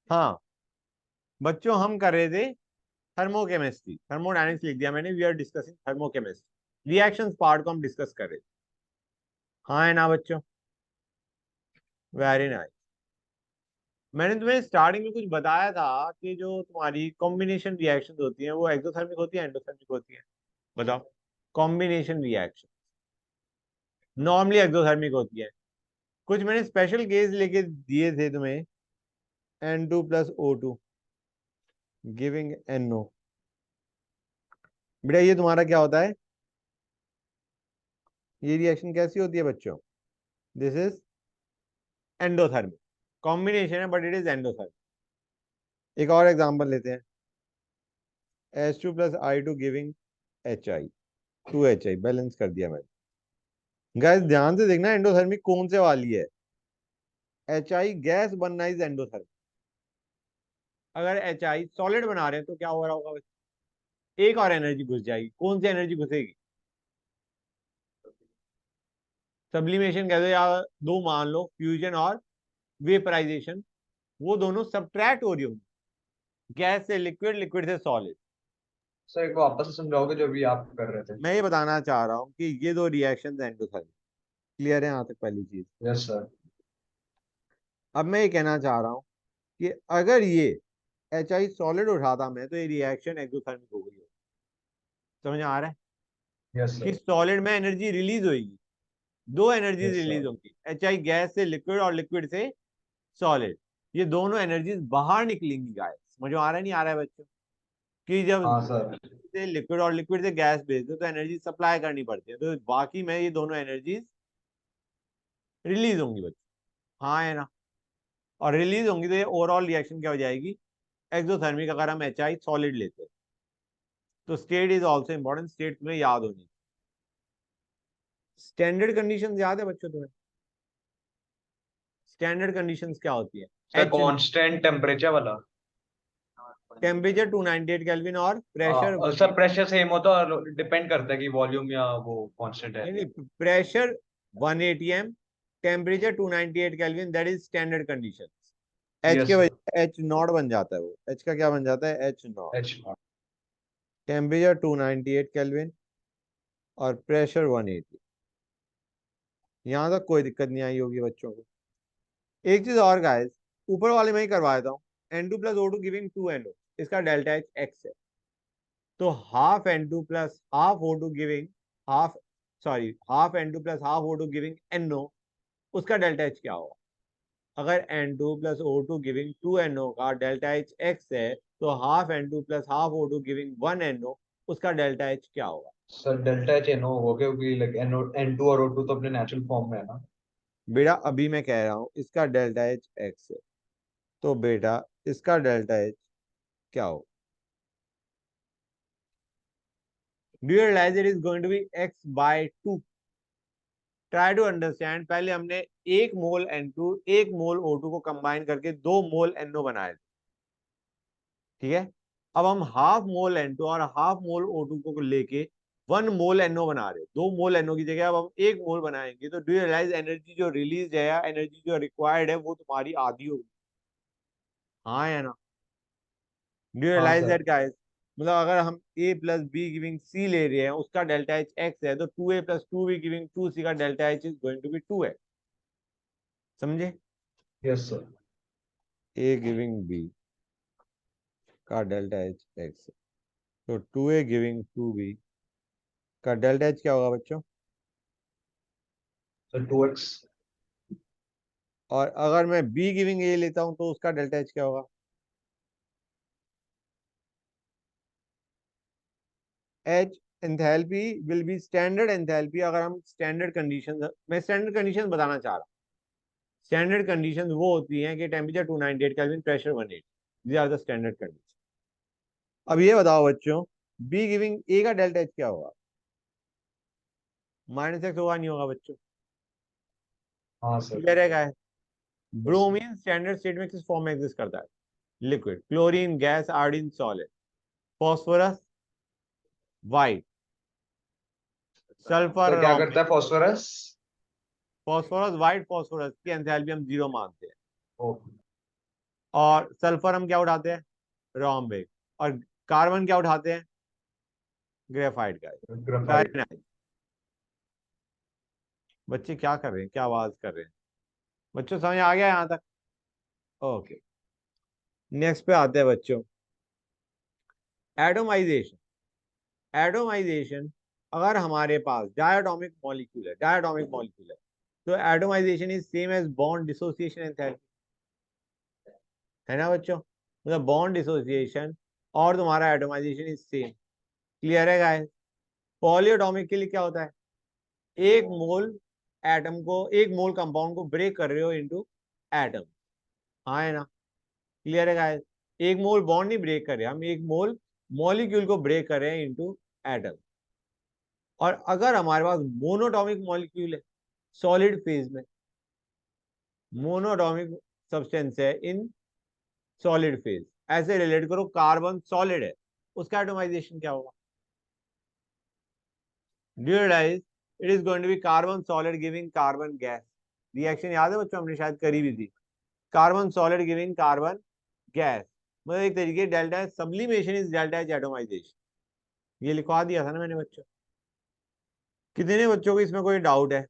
हाँ बच्चों, हम कर रहे थे थर्मोकेमिस्ट्री, थर्मोडायनेमिक्स लिख दिया मैंने, we are discussing thermochemistry, reactions part को हम डिस्कस कर रहे थे। हाँ है ना बच्चों? Very nice. मैंने तुम्हें स्टार्टिंग में कुछ बताया था कि जो तुम्हारी कॉम्बिनेशन रिएक्शंस होती हैं वो एक्सोथर्मिक होती है, एंडोथर्मिक होती है? बताओ। कॉम्बिनेशन रिएक्शन नॉर्मली एक्सोथर्मिक होती है। कुछ मैंने स्पेशल केस लेके दिए थे तुम्हें, N2 + O2 गिविंग NO। बेटा ये तुम्हारा क्या होता है? ये रिएक्शन कैसी होती है बच्चों? This is endothermic. कॉम्बिनेशन है बट इट इज एंडोथर्मिक। एक और एग्जांपल लेते हैं, H2 + I2 giving HI, 2HI balance कर दिया मैंने। गैस ध्यान से देखना एंडोथर्मिक कौन से वाली है। HI गैस बनना इज एंडोथर्मिक। अगर HI सॉलिड बना रहे हैं तो क्या हो रहा होगा बच्चों? एक और एनर्जी घुस जाएगी। कौन सी एनर्जी घुसेगी? सब्लिमेशन कह दो या दो मान लो, फ्यूजन और वेपराइजेशन, वो दोनों सब्ट्रैक्ट हो रही होंगी, गैस से लिक्विड, लिक्विड से सॉलिड। सर एक बार वापस से समझाओगे जो भी आप कर रहे थे। मैं ये बताना चाह रहा हूँ कि ये दो रिएक्शन एंडोथर्मिक। क्लियर है यहाँ तक पहली चीज? Yes sir. अब मैं ये कहना चाह रहा हूँ कि अगर ये HI सॉलिड उठाता मैं तो ये रिएक्शन एक्सोथर्मिक हो गई हो। समझ में आ रहा है यस कि सर। सॉलिड में एनर्जी रिलीज होगी, दो एनर्जीज यस रिलीज सर। होंगी, HI गैस से लिक्विड और लिक्विड से सॉलिड। ये दोनों एनर्जीज बाहर निकलेंगी गाइस। समझ में आ रहा है नहीं आ रहा है बच्चों? कि जब हाँ सर। से लिक्विड और लिक्विड से गैस भेजते हो तो एनर्जी सप्लाई करनी पड़ती है, तो बाकी में ये दोनों एनर्जीज रिलीज होंगी बच्चों। हाँ है ना? और रिलीज होंगी तो ये ओवरऑल रिएक्शन क्या हो जाएगी? एक्सोथर्मिक, अगर हम HI सॉलिड लेते हैं तो state is also important, state तुम्हें याद होनी। स्टैंडर्ड कंडीशन याद है बच्चों तुम्हें? स्टैंडर्ड कंडीशंस क्या होती है? सर एच, कांस्टेंट टेम्परेचर वाला। टेम्परेचर 298 केल्विन और प्रेशर सर 180। प्रेशर सेम होता है और डिपेंड करता है कि वॉल्यूम या वो कांस्टेंट है। नहीं नहीं, pressure 180 M, temperature 298 kelvin, that is standard condition. H के यस सर। वजह एच नॉट बन जाता है, वो एच का क्या बन जाता है? H not. H. Temperature 298 kelvin और प्रेशर 180। यहाँ तक कोई दिक्कत नहीं आई होगी बच्चों को। एक चीज और गाइस, ऊपर वाले में ही करवा देता हूँ। N2 + O2 गिविंग 2NO, इसका डेल्टा एच एक्स है। तो half N2 + half O2 giving half, sorry half N2 + half O2 giving NO, उसका डेल्टा एच क्या होगा? अगर N2 + O2 गिविंग 2NO का डेल्टा एच एक्स है तो half N2 + half O2 giving 1NO, उसका डेल्टा एच क्या होगा? सर डेल्टा एच एनओ हो गया क्योंकि लाइक एन टू और ओ टू तो अपने नेचुरल फॉर्म में है ना। बेटा अभी मैं कह रहा हूं इसका डेल्टा एच एक्स है, तो बेटा इसका डेल्टा एच क्या हो? Do you realise it is going to be x/2? Try to understand. पहले हमने एक मोल N2 एक मोल O2 को कंबाइन करके 2 मोल NO बनाए थे, ठीक है? अब हम हाफ मोल N2 और हाफ मोल O2 को लेके 1 मोल NO बना रहे हैं। 2 मोल NO की जगह अब हम 1 मोल बनाएंगे, तो डू यू रियलाइज एनर्जी जो रिलीज है या एनर्जी जो रिक्वायर्ड है वो तुम्हारी आधी होगी। हाँ या ना? डू यू हाँ रियलाइज सर। That guys? मतलब अगर हम A + B गिविंग C ले रहे हैं, उसका डेल्टा एच एक्स है, तो 2A + 2B गिविंग 2C का delta H is going to be 2 है। समझे? Yes sir. A giving B का डेल्टा एच एक्स है, तो 2A गिविंग 2B का डेल्टा एच क्या होगा बच्चों? Sir two X. और अगर मैं B गिविंग A लेता हूं तो उसका डेल्टा एच क्या होगा? H enthalpy will be standard enthalpy. अगर हम स्टैंडर्ड कंडीशन, मैं स्टैंडर्ड कंडीशन बताना चाह रहा हूँ। स्टैंडर्ड कंडीशन वो होती हैं कि temperature 298 kelvin, pressure 180, these are the standard condition. अब ये बताओ बच्चों, B गिविंग A का डेल्टा एच क्या होगा? -x होगा नहीं होगा बच्चों? हाँ सर। क्लियर है guys? Yes sir. Bromine standard state में किस फॉर्म में एग्जिस्ट करता है? Liquid. Chlorine gas, iodine solid, phosphorus white, sulphur sir क्या रॉक। करता है फॉस्फोरस? फॉस्फोरस व्हाइट, फॉस्फोरस की एंथैल्पी हम 0 मानते हैं। ओ। और सल्फर हम क्या उठाते हैं, रोम्बिक, और कार्बन क्या उठाते हैं, graphite gas, graphite. Very nice. बच्चे क्या कर रहे हैं, क्या आवाज कर रहे हैं, बच्चों समझ आ गया यहाँ तक? ओके, नेक्स्ट पे आते हैं बच्चों, एटोमाइजेशन। एटोमाइजेशन, अगर हमारे पास डायटोमिक मॉलिक्यूल है, डायटोमिक मॉलिक्यूल है, तो atomisation is same as bond dissociation enthalpy, है ना बच्चों? मतलब बॉन्ड डिसोसिएशन और तुम्हारा एटोमाइजेशन इज सेम। क्लियर है गाइस? पॉलीएटॉमिक के लिए क्या होता है, एक मोल एटम को, एक मोल कंपाउंड को ब्रेक कर रहे हो इनटू एटम, हाँ है ना? क्लियर है गाइस? एक मोल बॉन्ड नहीं ब्रेक कर रहे हम, एक मोल मॉलिक्यूल को ब्रेक कर रहे हैं इनटू एटम। और अगर हमारे पास मोनोटॉमिक मॉलिक्यूल है सॉलिड फेज में, मोनोटॉमिक सब्सटेंस है इन सॉलिड फेज, ऐसे रिलेट करो, कार्बन सॉलिड है, उसका एटोमाइजेशन क्या होगा? Do you realise it is going to be carbon solid giving carbon gas. Reaction याद है बच्चों, हमने शायद करी भी थी, carbon solid giving carbon gas, मतलब एक तरीके delta H sublimation is delta H atomisation. ये लिखवा दिया था ना मैंने बच्चों। कितने बच्चों को इसमें कोई डाउट है?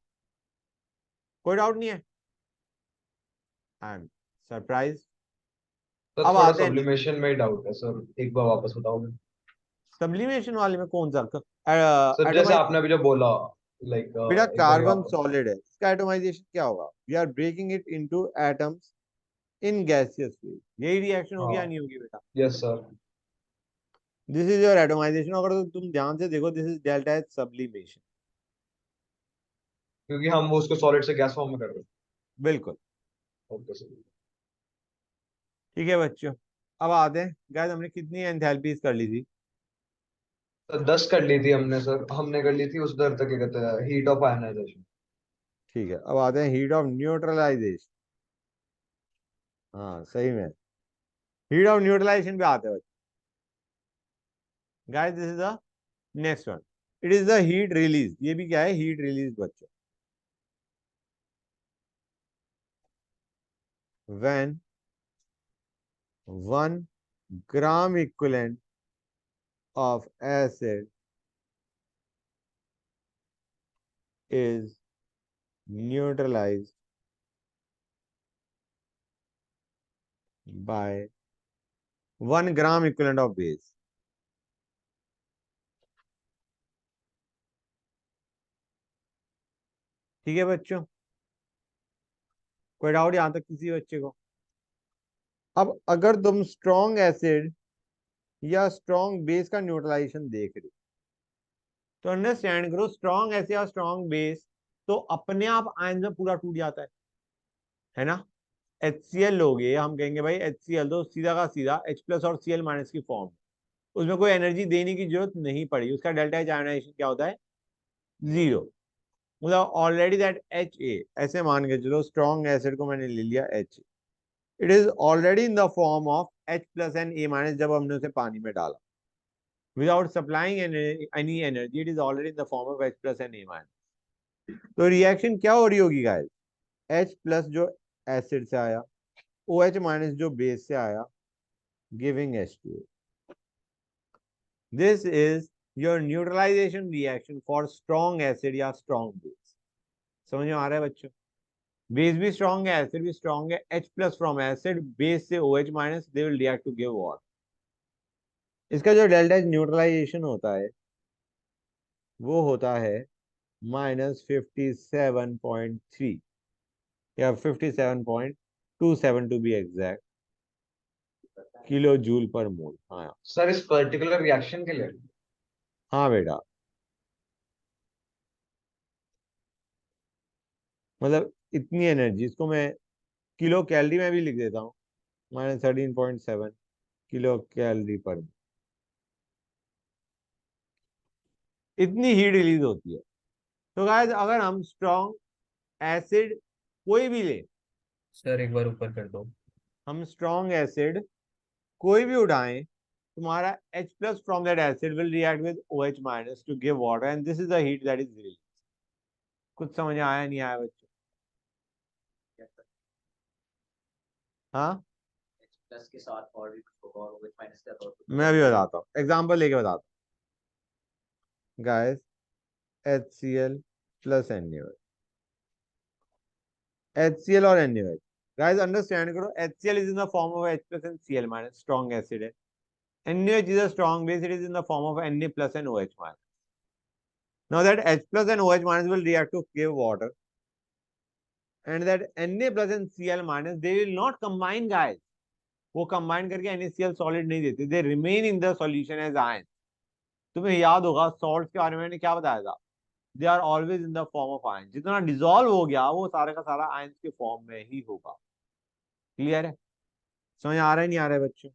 कोई डाउट नहीं है? I am surprise. तो अब थोड़ा आते हैं सब्लिमेशन में ही डाउट है सर, एक बार वापस बताओगे? सब्लिमेशन वाले में, कौन सा सर जैसे एटोमाइज? आपने अभी जो बोला, लाइक बेटा एक बार कार्बन वापस। सॉलिड है, इसका एटोमाइजेशन क्या होगा? We are breaking it into atoms in gaseous phase, यही रिएक्शन होगी या हाँ। नहीं होगी बेटा? Yes sir. This is your atomisation. अगर तो तुम ध्यान से देखो, this is delta H sublimation. क्योंकि हम वो उसको सॉलिड से गैस फॉर्म में कर रहे हैं। बिल्कुल। Okay sir. ठीक है बच्चों, अब आते हैं गाइस, हमने कितनी एंथैल्पीज कर ली थी? तो 10 कर ली थी हमने सर, हमने कर ली थी उस दर तक, क्या कहते हैं, हीट ऑफ आयनाइजेशन। ठीक है, अब आते हैं हीट ऑफ न्यूट्रलाइजेशन। हाँ सही में, हीट ऑफ न्यूट्रलाइजेशन पे आते हैं guys. This is the next one, it is the heat release. ये भी क्या है, हीट रिलीज बच्चों। When 1 gram equivalent of acid is neutralized by 1 gram equivalent of base। ठीक है बच्चों, कोई डाउट यहां तक किसी बच्चे को? अब अगर तुम स्ट्रॉन्ग एसिड या स्ट्रॉन्ग बेस का न्यूट्रलाइजेशन देख रहे हो, तो अंडरस्टैंड करो, स्ट्रॉन्ग एसिड या स्ट्रॉन्ग बेस तो अपने आप आयन में पूरा टूट जाता है ना? HCl लोगे, हम कहेंगे भाई HCl तो सीधा का सीधा H प्लस और Cl माइनस की फॉर्म, उसमें कोई एनर्जी देने की जरूरत नहीं पड़ी, उसका डेल्टा एच आयनाइजेशन क्या होता है, 0। मतलब ऑलरेडी दैट एच ए, ऐसे मान के चलो स्ट्रॉन्ग एसिड को मैंने ले लिया H, it is already in the form of H plus and A minus, जब हमने उसे पानी में डाला without supplying any energy, it is already in the form of H plus and A minus. तो रिएक्शन क्या हो रही होगी गाइस, H प्लस जो एसिड से आया, OH माइनस जो बेस से आया, giving H2O। This is your neutralisation reaction for strong acid या स्ट्रॉन्ग बेस। समझ में आ रहा है बच्चों? बेस भी स्ट्रॉन्ग है, एसिड भी स्ट्रॉन्ग है, H plus from acid, base से OH minus, they will react to give what. इसका जो डेल्टा H न्यूट्रलाइजेशन होता है वो होता है -57.3 या 57.27 to be exact, kilo joule per mole. हाँ, सर इस पर्टिकुलर रिएक्शन के लिए? हाँ बेटा, मतलब इतनी एनर्जी, इसको मैं किलो कैलोरी में भी लिख देता हूँ, -13.7 किलो कैलोरी पर, इतनी हीट रिलीज होती है। तो गाइस अगर हम स्ट्रॉन्ग एसिड कोई भी ले, सर एक बार ऊपर कर दो। हम स्ट्रॉन्ग एसिड कोई भी उठाएं, तुम्हारा H plus from that acid will react with OH minus to give water, and this is the heat that is release. कुछ समझ आया नहीं आया बच्चों? हाँ, प्लस के साथ और भी कुछ होगा और OH माइनस के साथ और कुछ मैं अभी बताता हूँ, एग्जाम्पल लेके बताता हूँ guys. HCl plus NaOH, HCl और NaOH गाइस अंडरस्टैंड करो, HCl is in the form of H plus and Cl minus, strong acid है। NaOH is a strong base, it is in the form of Na plus and OH minus. Now that H plus and OH minus will react to give water, and that Na plus and Cl minus, they will not combine guys. वो combine करके NaCl solid नहीं देते, they remain in the solution as ions. तुम्हें याद होगा salts के बारे में मैंने क्या बताया था, they are always in the form of ions. जितना dissolve हो गया वो सारा का सारा ions के form में ही होगा। क्लियर है? समझ आ रहा है नहीं आ रहा है बच्चों?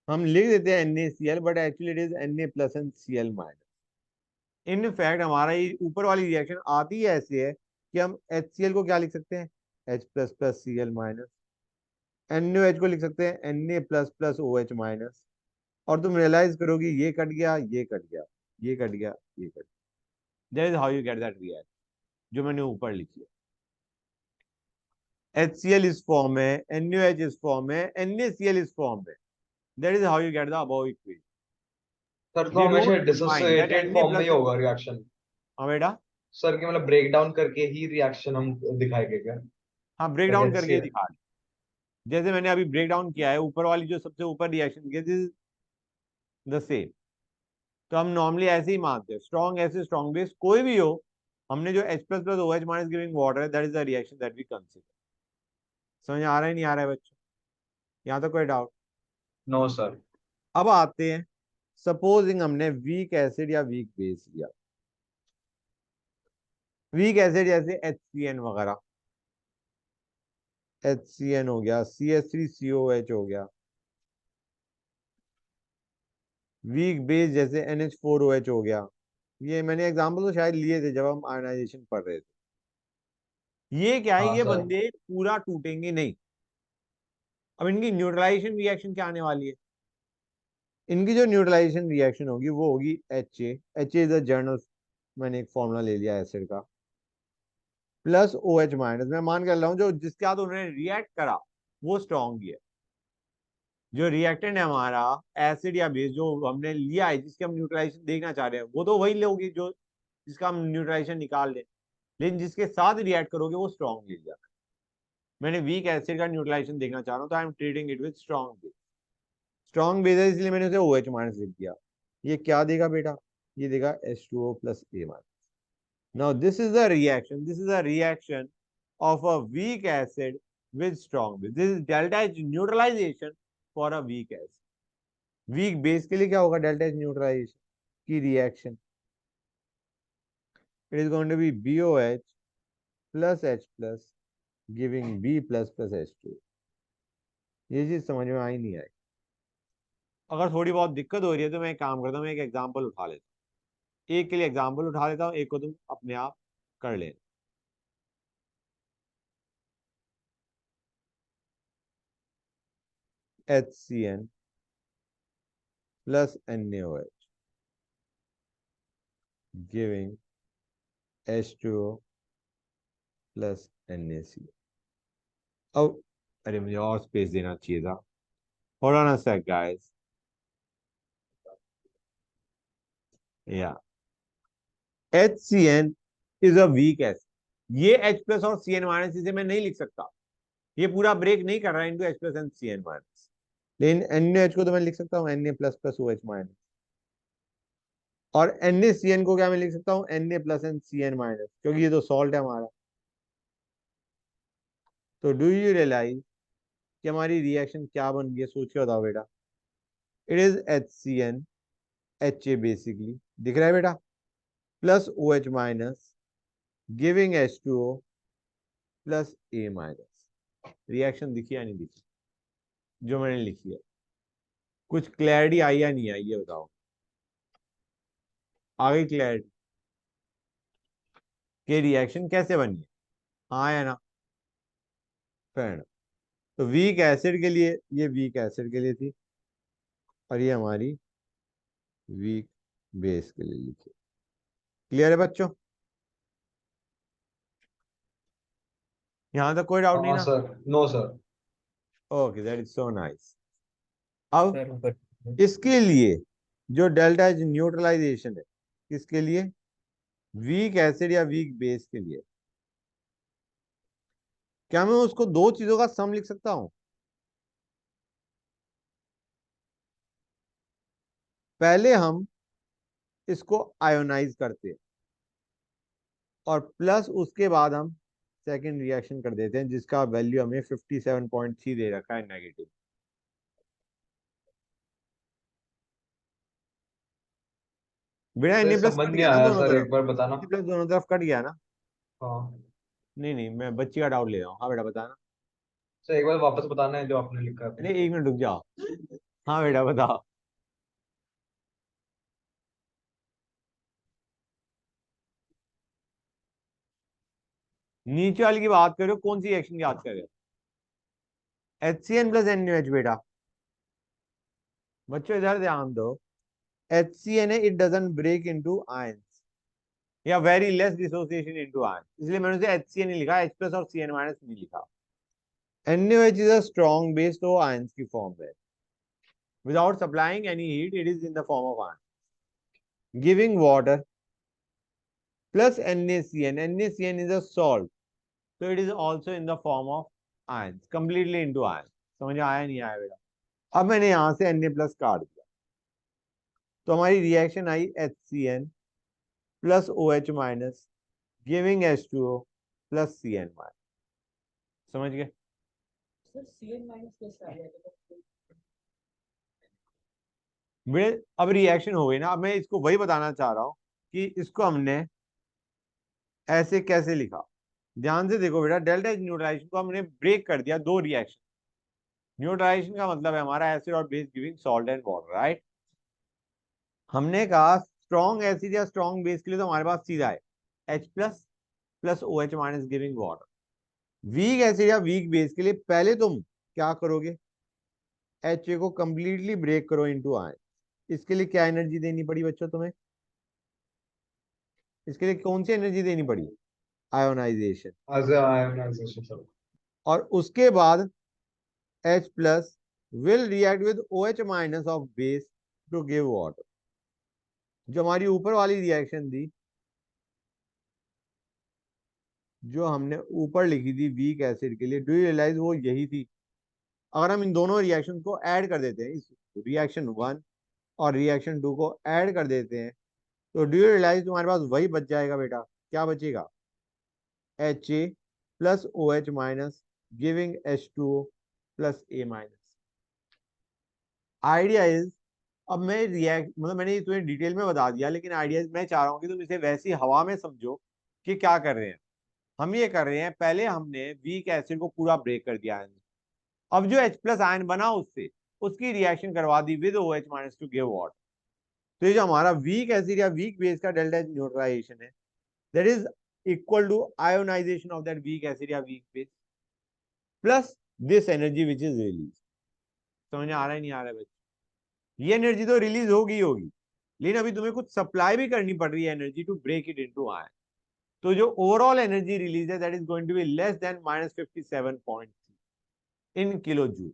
हम लिख देते हैं NaCl but actually it is Na plus and Cl minus. In fact हमारा ये ऊपर वाली रिएक्शन आती है ऐसे है कि हम HCl को क्या लिख सकते हैं, H plus plus Cl minus, NaOH को लिख सकते हैं Na plus plus OH minus, और तुम रियलाइज करोगे ये कट गया, ये कट गया, ये कट गया, ये कट गया। That is how you get that reaction जो मैंने ऊपर लिखी है। HCl इस फॉर्म में, NaOH इस फॉर्म में, NaCl इस फॉर्म में। That is how you get the above equation. Sir तो They हमेशा don't combine that dissociated Na form में ही plus। होगा रिएक्शन हाँ बेटा, सर, कि मतलब ब्रेक डाउन करके ही रिएक्शन हम दिखाएंगे क्या? हाँ ब्रेक लाइक डाउन करके ही HCl। दिखा, जैसे मैंने अभी ब्रेक डाउन किया है ऊपर वाली जो सबसे ऊपर रिएक्शन किया, दिस द सेम। तो हम नॉर्मली ऐसे ही मानते हैं, स्ट्रॉन्ग एसिड स्ट्रॉन्ग बेस कोई भी हो, हमने जो H plus plus OH minus giving water है, that is the reaction that we consider. समझ आ रहा है नहीं आ रहा है बच्चों? यहाँ तो कोई डाउट? No sir. अब आते हैं, सपोजिंग हमने वीक एसिड या वीक बेस लिया, वीक एसिड जैसे HCN वगैरह, HCN हो गया, CH3COH हो गया। वीक बेस जैसे NH4OH हो गया। ये मैंने एग्जांपल तो शायद लिए थे जब हम आयनाइजेशन पढ़ रहे थे। ये क्या है, हाँ ये सर। बंदे पूरा टूटेंगे नहीं। अब इनकी न्यूट्रलाइजेशन रिएक्शन क्या आने वाली है, इनकी जो न्यूट्रलाइजेशन रिएक्शन होगी वो होगी एच इज अ जर्नल, मैंने एक फॉर्मूला ले लिया एसिड का, प्लस OH माइनस। मैं मान कर रहा हूँ जो जिसके साथ उन्होंने रिएक्ट करा वो स्ट्रॉन्ग है। जो रिएक्टेंट है हमारा एसिड या बेस जो हमने लिया है, जिसके हम न्यूट्रलाइजेशन देखना चाह रहे हैं, वो तो वही लोगे जो जिसका हम न्यूट्रलाइजेशन निकाल लें, लेकिन जिसके साथ रिएक्ट करोगे वो स्ट्रॉन्ग ले लिया। मैंने वीक एसिड का न्यूट्रलाइजेशन देखना चाह रहा हूँ तो I am treating it with strong base. Strong base है इसलिए मैंने उसे OH माइनस लिख दिया। ये क्या देगा बेटा, ये देगा H2O plus A minus. Now this is the reaction, this is the reaction of a weak acid with strong base. This is delta H neutralization for a weak acid. Weak base के लिए क्या होगा delta H neutralisation की reaction, it is going to be BOH plus H plus giving B plus plus H2। ये चीज समझ में आई नहीं आई? अगर थोड़ी बहुत दिक्कत हो रही है तो मैं एक काम करता हूँ, मैं एक एग्जांपल उठा लेता हूँ, एक के लिए एग्जांपल उठा लेता हूँ, एक को तुम अपने आप कर लेना। HCN plus NaOH giving H2O plus NaCl। अब अरे मुझे और स्पेस देना चाहिए था, hold on a sec guys। या HCN is a weak acid, ये H प्लस और Cn माइनस इसे मैं नहीं लिख सकता, ये पूरा ब्रेक नहीं कर रहा है into H plus and Cn minus, लेकिन NaH को तो मैं लिख सकता हूँ Na plus plus OH minus, और NaCN को क्या मैं लिख सकता हूँ Na plus and Cn minus, क्योंकि ये तो सॉल्ट है हमारा। तो डू यू रियलाइज कि हमारी रिएक्शन क्या बन गई है, सोच के बताओ बेटा। It is HCN HA basically, दिख रहा है बेटा, plus OH minus giving H2O plus A minus. Reaction दिखी या नहीं दिखी जो मैंने लिखी है? कुछ क्लैरिटी आई या नहीं आई ये बताओ, आ गई क्लैरिटी कि रिएक्शन कैसे बनी है? हाँ या ना? फ्रेंड, तो वीक एसिड के लिए, ये वीक एसिड के लिए थी और ये हमारी वीक बेस के लिए लिखी। क्लियर है बच्चों? यहां तक कोई डाउट नहीं हाँ ना? Sir. No sir. Okay, that is so nice. अब सर ऊपर इसके लिए जो डेल्टा एच न्यूट्रलाइजेशन है, किसके लिए? वीक एसिड या वीक बेस के लिए। क्या मैं उसको दो चीजों का सम लिख सकता हूं? पहले हम इसको आयोनाइज करते हैं और प्लस उसके बाद हम सेकेंड रिएक्शन कर देते हैं, जिसका वैल्यू हमें 57.3 दे रखा है नेगेटिव। बेटा सर Na प्लस समझ कट नहीं गया ना आया दोनों सर, तरफ? एक बार बताना। Na प्लस दोनों तरफ कट गया ना? हाँ नहीं नहीं, मैं बच्ची का डाउट ले रहा हूँ। हाँ बेटा बताना। सर, एक बार वापस बताना है जो आपने लिखा है। नहीं, 1 मिनट रुक जाओ। हाँ बेटा बताओ। नीचे वाली की बात करो, कौन सी रिएक्शन की बात कर रहे हो? HCN प्लस NaOH बेटा। बच्चों इधर ध्यान दो। HCN है, it doesn't break into ions या very less dissociation into ions, इसलिए मैंने उसे HCN नहीं लिखा, H प्लस और Cn माइनस नहीं लिखा। NaOH is a strong base, तो आयंस की फॉर्म है। Without supplying any heat it is in the form of ion. Giving water plus NaCN. NaCN is a salt, so it is also in the form of ions, completely into ions. समझ आया नहीं आया बेटा? अब मैंने यहां से Na plus काट दिया, तो हमारी reaction I HCN plus OH minus giving H2O plus Cn minus. समझ गए? Sir, CN minus कैसे आ गया? बेटे अब रिएक्शन हो गई ना। अब मैं इसको वही बताना चाह रहा हूं कि इसको हमने ऐसे कैसे लिखा। ध्यान से देखो बेटा, डेल्टा एच न्यूट्रलाइजेशन को हमने ब्रेक कर दिया दो रिएक्शन। न्यूट्रलाइजेशन का मतलब है हमारा एसिड और base giving salt and water, right? हमने कहा स्ट्रॉन्ग एसिड या स्ट्रॉन्ग बेस के लिए तो हमारे पास सीधा है H plus plus O H minus giving water. Weak acid या वीक बेस के लिए पहले तुम क्या करोगे? एच को कंप्लीटली ब्रेक करो इनटू आयन। इसके लिए क्या एनर्जी देनी पड़ी बच्चों तुम्हें? इसके लिए कौन सी एनर्जी देनी पड़ी? Ionisation. As a ionisation sir. और उसके बाद H plus will react with OH minus of base to give water. जो हमारी ऊपर वाली रिएक्शन थी, जो हमने ऊपर लिखी थी वीक एसिड के लिए, डू यू रियलाइज वो यही थी? अगर हम इन दोनों रिएक्शन को ऐड कर देते हैं, इस रिएक्शन 1 और रिएक्शन 2 को ऐड कर देते हैं, तो डू यू रियलाइज तुम्हारे पास वही बच जाएगा बेटा। क्या बचेगा? HA plus OH minus giving H2O plus A minus. Idea is, अब मैं रिएक्ट मतलब मैंने तुम्हें डिटेल में बता दिया, लेकिन आइडिया मैं चाह रहा हूँ कि तुम इसे वैसी हवा में समझो कि क्या कर रहे हैं। हम ये कर रहे हैं, पहले हमने वीक एसिड को पूरा ब्रेक कर दिया है। अब जो H प्लस आयन बना उससे उसकी रिएक्शन करवा दी with OH minus to give water. तो ये जो हमारा वीक एसिड या वीक बेस का डेल्टा H न्यूट्रलाइजेशन है, that is equal to ionization of that weak acid या weak base plus this energy which is release. समझ आ रहा है नहीं आ रहा है बच्चे? ये एनर्जी तो रिलीज होगी होगी, लेकिन अभी तुम्हें कुछ सप्लाई भी करनी पड़ रही है energy to break it into ion. तो जो ओवरऑल एनर्जी रिलीज है that is going to be less than -57.3 in kilo joule.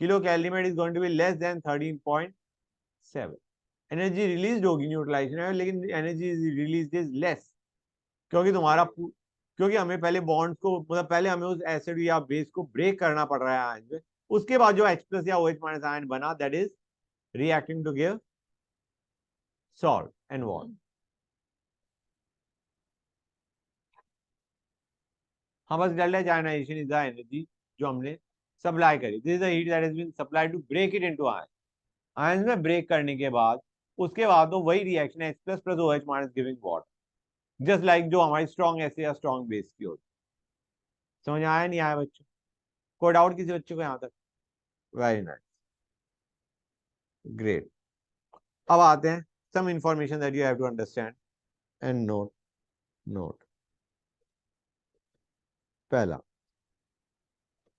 Kilo calorie is going to be less than 13.7। Energy release होगी न्यूट्रलाइजेशन में, लेकिन एनर्जी रिलीज इज लेस, क्योंकि क्योंकि हमें पहले बॉन्ड्स को मतलब पहले हमें उस एसिड या बेस को ब्रेक करना पड़ रहा है आयन में। उसके बाद जो H प्लस या OH माइनस आयन बना that is reacting to give salt and water. हाँ, बस delta ionization is the energy जो हमने सप्लाई करी। This is the heat that has been supplied to break it into ion. Ion में break करने के बाद उसके बाद तो वही reaction H plus plus OH minus giving water, just like जो हमारी स्ट्रॉन्ग एसिड या स्ट्रॉन्ग बेस की होती। समझ आया नहीं आया बच्चों? कोई डाउट किसी बच्चे को यहाँ तक? Very nice, great. अब आते हैं some information that you have to understand and note. पहला,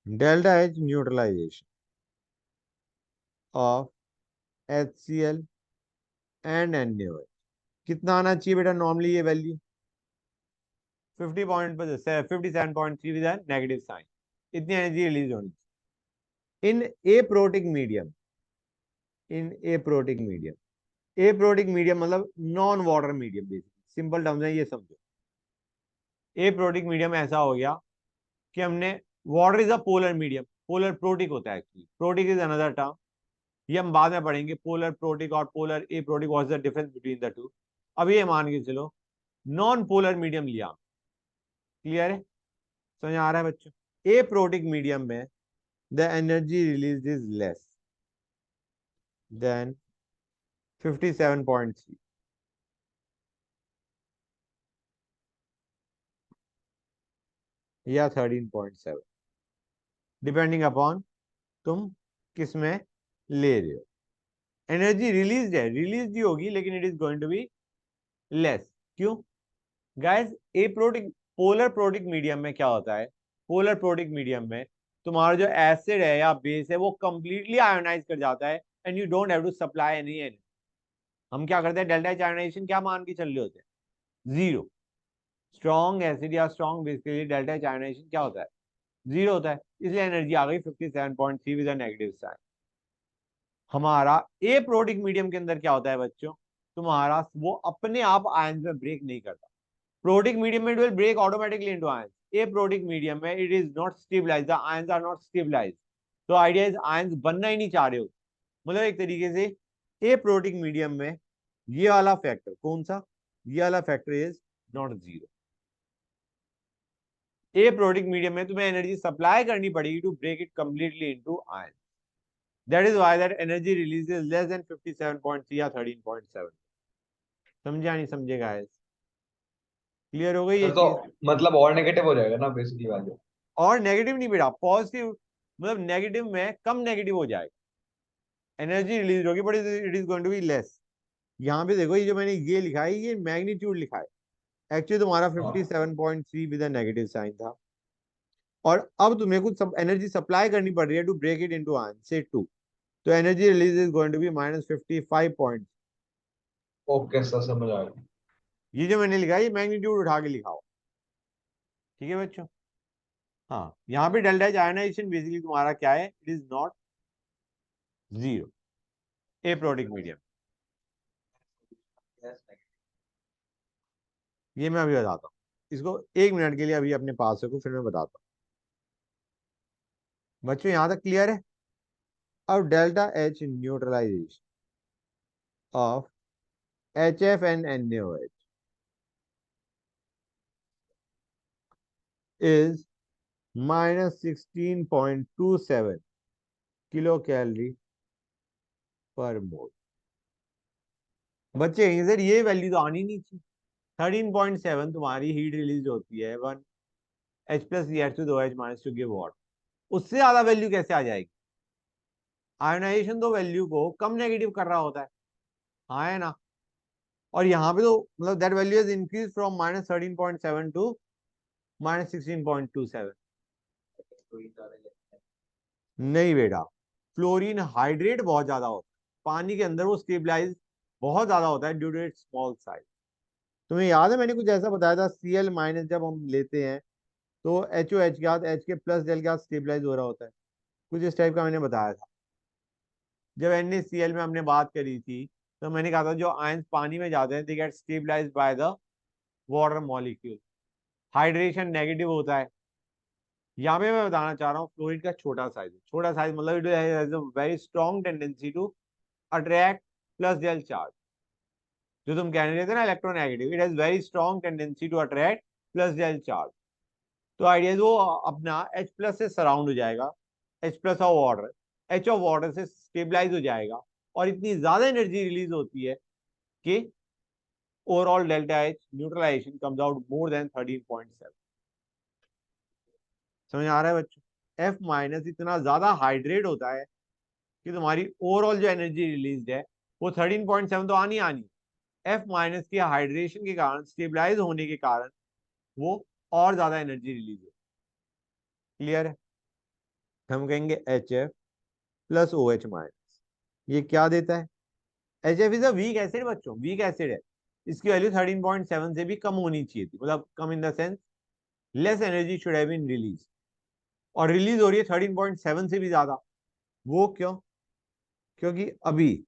delta H neutralization of HCl and NaOH कितना आना चाहिए बेटा? नॉर्मली ये वैल्यू 57.3 विद नेगेटिव साइन, इतनी एनर्जी रिलीज होनी चाहिए। In aprotic medium, in aprotic medium, aprotic medium मतलब non water medium, basically simple terms है, ये समझो। एप्रोटिक मीडियम ऐसा हो गया कि हमने, water is a polar medium, polar protic होता है actually, protic is another term, ये हम बाद में पढ़ेंगे, पोलर प्रोटिक और polar aprotic, what is the difference between the two. अब ये मान के चलो नॉन पोलर मीडियम लिया, क्लियर है, समझ आ रहा है बच्चों। एप्रोटिक मीडियम में the energy release is less than 57.3, या 13.7, डिपेंडिंग अपॉन तुम किस में ले रहे हो। एनर्जी रिलीज है, रिलीज ही होगी, लेकिन it is going to be less. क्यों guys? Aprotic, polar protic medium में क्या होता है, पोलर प्रोटिक मीडियम में तुम्हारा जो एसिड है या बेस है वो कंप्लीटली आयोनाइज कर जाता है, and you don't have to supply any energy. हम क्या करते हैं, डेल्टा एच आयोनाइजेशन क्या मान के चल रहे होते हैं, जीरो। स्ट्रॉन्ग एसिड या स्ट्रॉन्ग बेस के लिए डेल्टा एच आयोनाइजेशन क्या होता है, जीरो होता है, इसलिए एनर्जी आ गई 57.3 विद अ नेगेटिव साइन। हमारा एप्रोटिक मीडियम के अंदर क्या होता है बच्चों, तुम्हारा वो अपने आप आयंस में ब्रेक नहीं करता। प्रोटिक मीडियम में it will break automatically into ions, aprotic medium में it is not stabilized, the ions are not stabilized. तो आइडिया इज आयंस बनना ही नहीं चाह रहे हो, मतलब एक तरीके से एप्रोटिक मीडियम में ये वाला फैक्टर, कौन सा, ये वाला factor is not zero. Aprotic medium में तुम्हें एनर्जी सप्लाई करनी पड़ेगी to break it completely into ions. That is why that energy release is less than 57.3 या 13.7। समझा नहीं समझे गाइस? क्लियर हो गई ये सर तो चीज? मतलब और नेगेटिव हो जाएगा ना बेसिकली वैल्यू। और नेगेटिव नहीं बेटा, पॉजिटिव, मतलब नेगेटिव में कम नेगेटिव हो जाएगा, एनर्जी रिलीज होगी but it is going to be less. यहाँ पे देखो, ये जो मैंने ये लिखा है ये मैग्नीट्यूड लिखा है, एक्चुअली तुम्हारा 57.3 विद अ नेगेटिव साइन था, और अब तुम्हें कुछ सब एनर्जी सप्लाई करनी पड़ रही है to break it into ion से 2, तो energy release is going to be -55 okay sir समझ आ गया। ये जो मैंने लिखा है ये मैग्नीट्यूड उठा के लिखा हो, ठीक है बच्चों। हाँ, यहाँ पे डेल्टा एच आयनाइजेशन बेसिकली तुम्हारा क्या है, it is not zero, aprotic medium. ये मैं अभी बताता हूँ, इसको 1 मिनट के लिए अभी अपने पास रखो, फिर मैं बताता हूँ। बच्चों यहाँ तक क्लियर है? अब delta H neutralization of HF and NaOH is -16.27 kilo calorie per mole. बच्चे सर ये वैल्यू तो आनी नहीं थी, 13.7 तुम्हारी हीट रिलीज होती है 1 H + reacts with OH - to give water, उससे ज्यादा वैल्यू कैसे आ जाएगी? आयोनाइजेशन तो वैल्यू को कम नेगेटिव कर रहा होता है, हाँ है ना। और यहाँ पे तो मतलब that value is increase from -13.7 to -16.27। नहीं बेटा, फ्लोरीन हाइड्रेट बहुत ज्यादा होता है, पानी के अंदर वो स्टेबलाइज बहुत ज्यादा होता है due to its small size. तुम्हें याद है मैंने कुछ ऐसा बताया था, Cl- जब हम लेते हैं तो HOH के साथ H के प्लस डेल के साथ स्टेबलाइज हो रहा होता है, कुछ इस टाइप का मैंने बताया था। जब NaCl में हमने बात करी थी तो मैंने कहा था जो आयंस पानी में जाते हैं they get stabilized by the water molecule, hydration negative होता है। यहाँ पे मैं बताना चाह रहा हूँ फ्लोरीन का छोटा साइज, छोटा साइज मतलब it has a very strong tendency to attract plus del charge. जो तुम कह रहे थे ना electronegative, it has very strong tendency to attract plus del charge. तो आइडिया वो अपना H+ से सराउंड हो जाएगा, H+ of water, H of water से स्टेबलाइज हो जाएगा, और इतनी ज्यादा एनर्जी रिलीज होती है कि overall delta H neutralization comes out more than 13.7। समझ आ रहा है बच्चों? F- इतना ज्यादा हाइड्रेट होता है कि तुम्हारी ओवरऑल जो एनर्जी रिलीज है वो 13.7 तो आनी आनी, F- के हाइड्रेशन के कारण, स्टेबलाइज होने के कारण वो और ज्यादा एनर्जी रिलीज हो। क्लियर है? हम कहेंगे HF + OH-, ये क्या देता है? HF is a weak acid बच्चों, वीक एसिड है, इसकी वैल्यू 13.7 से भी कम होनी चाहिए थी, मतलब कम in the sense less energy should have been release, और रिलीज हो रही है 13.7 से भी ज्यादा, वो क्यों? क्योंकि अभी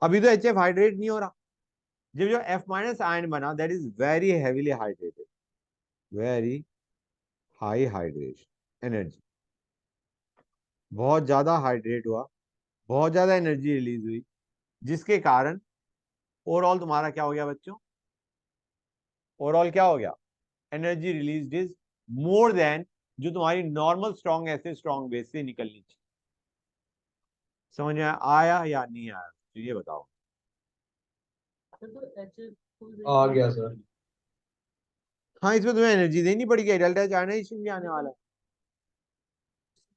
अभी तो HF हाइड्रेट नहीं हो रहा। जब जो F माइनस आयन बना, that is very heavily hydrated, very high hydration energy, बहुत ज्यादा हाइड्रेट हुआ, बहुत ज्यादा एनर्जी रिलीज हुई, जिसके कारण ओवरऑल तुम्हारा क्या हो गया बच्चों? ओवरऑल क्या हो गया? Energy release is more than जो तुम्हारी नॉर्मल स्ट्रॉन्ग ऐसे स्ट्रॉन्ग बेस से निकलनी चाहिए। समझ में आया या नहीं आया? तो ये बताओ। सर तो HF full आ ratio गया है। सर। हाँ, इसमें तुम्हें एनर्जी देनी पड़ेगी, डेल्टा एच आयनाइजेशन भी आने वाला है।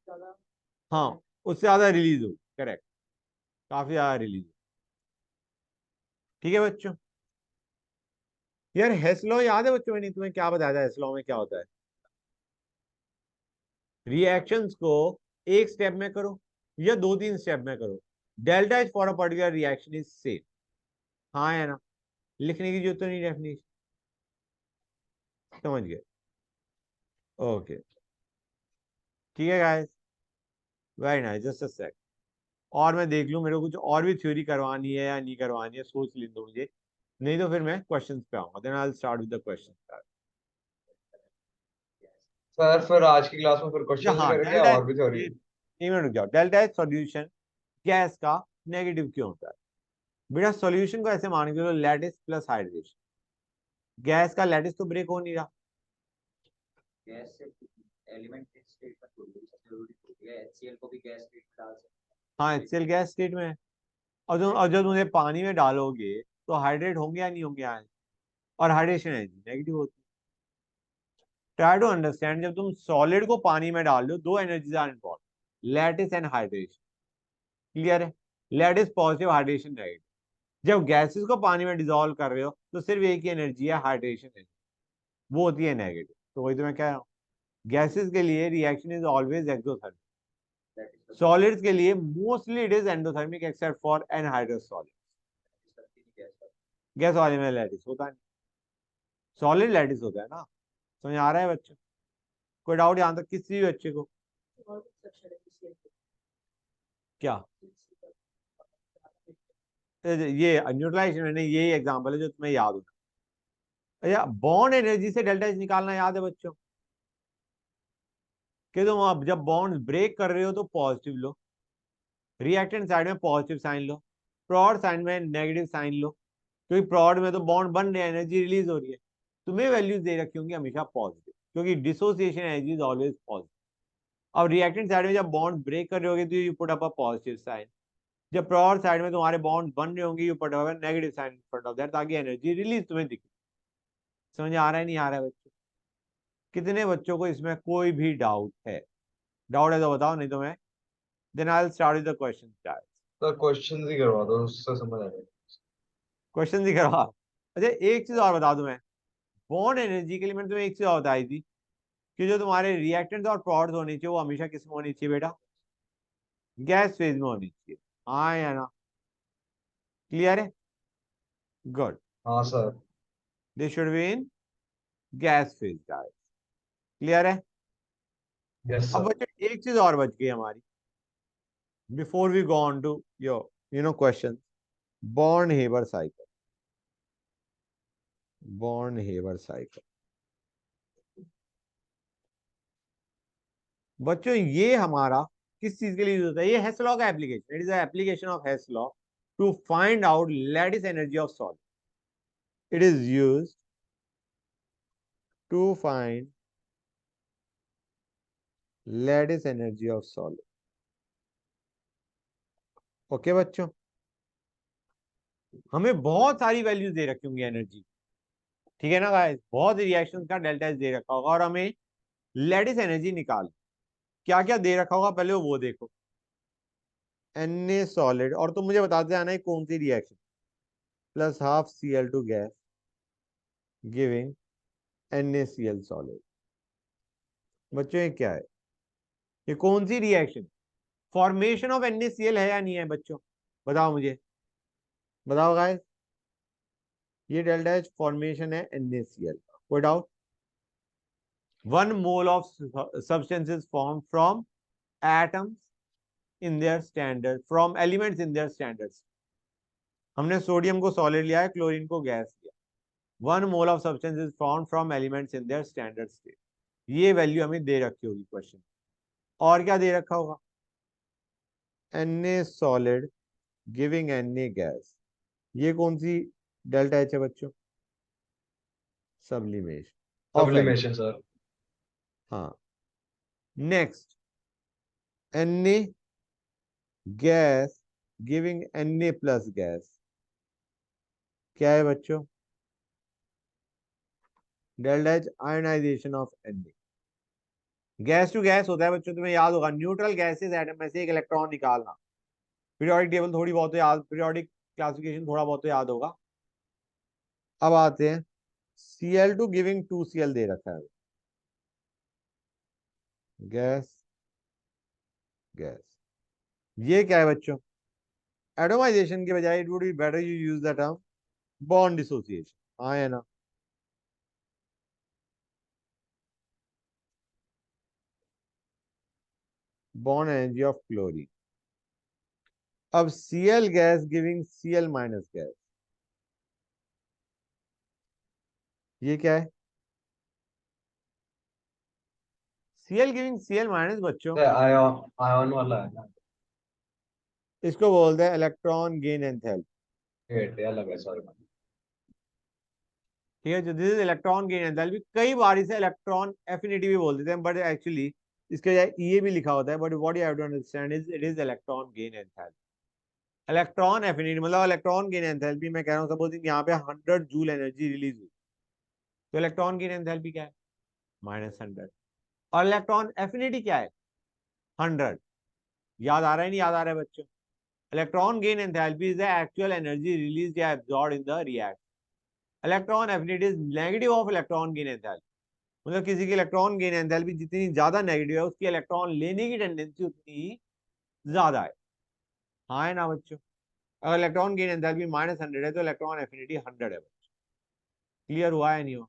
ज़्यादा हाँ, उससे ज्यादा रिलीज हो, करेक्ट, काफी ज्यादा रिलीज हो। ठीक है बच्चों। यार हेस लॉ याद है बच्चों? मैंने तुम्हें क्या बताया था हेस लॉ में क्या होता है? रिएक्शंस को एक स्टेप में करो या दो तीन स्टेप में करो, delta H for a particular reaction is same. हाँ है ना? लिखने की जरूरत तो नहीं डेफिनेशन, समझ गए? ओके, ठीक है guys, very nice, just a sec. और मैं देख लूं मेरे को कुछ और भी थ्योरी करवानी है या नहीं करवानी है, सोच लें दो मुझे, नहीं तो फिर मैं क्वेश्चंस पे आऊंगा। Then I will start with the question. Sir फिर आज की क्लास में फिर क्वेश्चन हाँ, करेंगे डेल्टा और भी थ्योरी? एक मिनट रुक जाओ। डेल्टा एच सॉल्यूशन गैस का नेगेटिव क्यों होता है? बेटा सॉल्यूशन को ऐसे मान के चलो, लैटिस प्लस हाइड्रेशन, गैस का लैटिस तो ब्रेक हो नहीं रहा। गैस से एलिमेंट के स्टेट में थोड़ी सबसे जरूरी होती है, HCl को भी गैस स्टेट में डाल सकते हाँ, HCl गैस स्टेट में है। और जब तुम पानी में डालोगे तो हाइड्रेट होंगे या नहीं होंगे आयन? और हाइड्रेशन एनर्जी नेगेटिव होती है। ट्राई टू अंडरस्टैंड, जब तुम सॉलिड को पानी में डाल दो, दो energies are involve, lattice and hydration. Clear है? Lattice positive, hydration negative. जब गैसेस को पानी में डिसॉल्व कर रहे हो तो सिर्फ एक ही एनर्जी है, हाइड्रेशन एनर्जी, वो होती है नेगेटिव। तो वही तो मैं कह रहा हूँ, गैसेस के लिए रिएक्शन इज ऑलवेज एक्सोथर्मिक, हैं। सॉलिड्स के लिए mostly it is endothermic except for anhydrous solid. Gas वाले में लैटिस होता नहीं, सॉलिड लैटिस होता है ना। समझ आ रहा है बच्चों? कोई डाउट यहाँ तक किसी भी बच्चे को? और भी सेक्शन है किसी एक क्या? ये न्यूट्रलाइजेशन में नहीं, यही एग्जांपल है जो तुम्हें याद होना। अच्छा, बॉन्ड एनर्जी से डेल्टा एच निकालना याद है बच्चों? कि तुम अब जब बॉन्ड ब्रेक कर रहे हो तो पॉजिटिव लो, रिएक्टेंट साइड में पॉजिटिव साइन लो, प्रोड साइड में नेगेटिव साइन लो, क्योंकि प्रोड में तो बॉन्ड बन रहे हैं, एनर्जी रिलीज हो रही है। तुम्हें वैल्यूज दे रखी होंगी हमेशा पॉजिटिव, क्योंकि dissociation energy is always positive. अब रिएक्टेंट साइड में जब बॉन्ड ब्रेक कर रहे होगे तो you put up a positive sign, जब प्रोड साइड में तुम्हारे बॉन्ड बन रहे होंगे you put up a negative sign in front of that, ताकि एनर्जी रिलीज तुम्हें दिखे। समझ आ रहा है नहीं आ रहा है बच्चों? कितने बच्चों को इसमें कोई भी डाउट है? डाउट है तो बताओ, नहीं तो मैं then I will start with the question. Sir question ही करवा दो, उससे समझ आ जाएगा। क्वेश्चन ही करवा। अच्छा, एक चीज और बता दूं मैं, बॉन्ड एनर्जी के लिए मैंने तुम्हें एक चीज और बताई थी कि जो तुम्हारे रिएक्टेंट्स और प्रोड्स होनी चाहिए वो हमेशा किस में होनी चाहिए बेटा? गैस फेज में होनी चाहिए। हाँ या ना? क्लियर है? गुड, हाँ sir. This should be in gas phase guys. Clear है? यस अब सर। बच्चों एक चीज और बच गई हमारी, before we go on to your question. Bond Haber cycle, bond Haber cycle. बच्चों ये हमारा किस चीज के लिए यूज होता है? ये हेस लॉ का application, it is application of Hess law to find out lattice energy of solid. It is used to find lattice energy of solid. Okay बच्चों, हमें बहुत सारी वैल्यूज दे रखी होंगी एनर्जी, ठीक है ना गाइस? बहुत रिएक्शन का डेल्टा एच दे रखा होगा और हमें लैटिस एनर्जी निकाल, क्या क्या दे रखा होगा पहले वो देखो। Na सॉलिड, और तुम मुझे बताते आना है कौन सी reaction, plus half Cl2 gas giving NaCl solid. बच्चों ये क्या है? ये कौन सी रिएक्शन? फॉर्मेशन ऑफ NaCl है या नहीं है बच्चों? बताओ मुझे, बताओ गाइस। ये डेल्टा एच फॉर्मेशन है NaCl, कोई doubt? 1 mole of substances formed from atoms in their standard from elements in their standards. हमने सोडियम को सॉलिड लिया है, क्लोरीन को गैस लिया। 1 mole of substance is found from elements in their standard state. ये value हमें दे रखी होगी क्वेश्चन। और क्या दे रखा होगा? Na solid giving Na gas. ये कौन सी डेल्टा एच है बच्चों? Sublimation of Na। Sublimation sir. हाँ, next Na gas giving Na plus gas. क्या है बच्चों? Delta H ionization of Na। Gas to gas होता है बच्चों, तुम्हें याद होगा, न्यूट्रल गैसेस एटम में से एक इलेक्ट्रॉन निकालना। पीरियोडिक टेबल थोड़ी बहुत तो याद, पीरियोडिक क्लासिफिकेशन थोड़ा बहुत तो याद होगा। अब आते हैं Cl2 गिविंग 2Cl दे रखा है। गैस गैस, ये क्या है बच्चों? एटोमाइजेशन के बजाय it would be better you use the term bond dissociation. हाँ है ना? Bond energy of chlorine. अब Cl gas giving Cl minus gas, ये क्या है? Cl गिविंग Cl माइनस बच्चों, आयन आयन वाला है ना। इसको बोलते हैं इलेक्ट्रॉन गेन एंथैल्पी। ये अलग है सॉरी। ठीक है, जो this is electron gain enthalpy. कई बार इसे इलेक्ट्रॉन एफिनिटी भी बोल देते हैं, बट एक्चुअली इसके बजाय ये भी लिखा होता है, but what you have to understand is it is electron gain enthalpy. Electron affinity मतलब इलेक्ट्रॉन गेन एंथैल्पी। मैं कह रहा हूँ सपोजिंग यहाँ पे 100 जूल एनर्जी रिलीज हुई, तो इलेक्ट्रॉन गेन एंथैल्पी क्या है? -100। और इलेक्ट्रॉन एफिनिटी क्या है? 100। याद आ रहा है नहीं याद आ रहा है बच्चों? Electron gain enthalpy is the actual energy release or absorbed in the reaction. Electron affinity is negative of electron gain enthalpy. मतलब किसी की इलेक्ट्रॉन गेन एंथैल्पी जितनी ज्यादा नेगेटिव है, उसकी इलेक्ट्रॉन लेने की टेंडेंसी उतनी ज्यादा है। हाँ है ना बच्चों? अगर इलेक्ट्रॉन गेन एंथैल्पी -100 है तो इलेक्ट्रॉन एफिनिटी 100 है बच्चों। क्लियर हुआ है नहीं हुआ?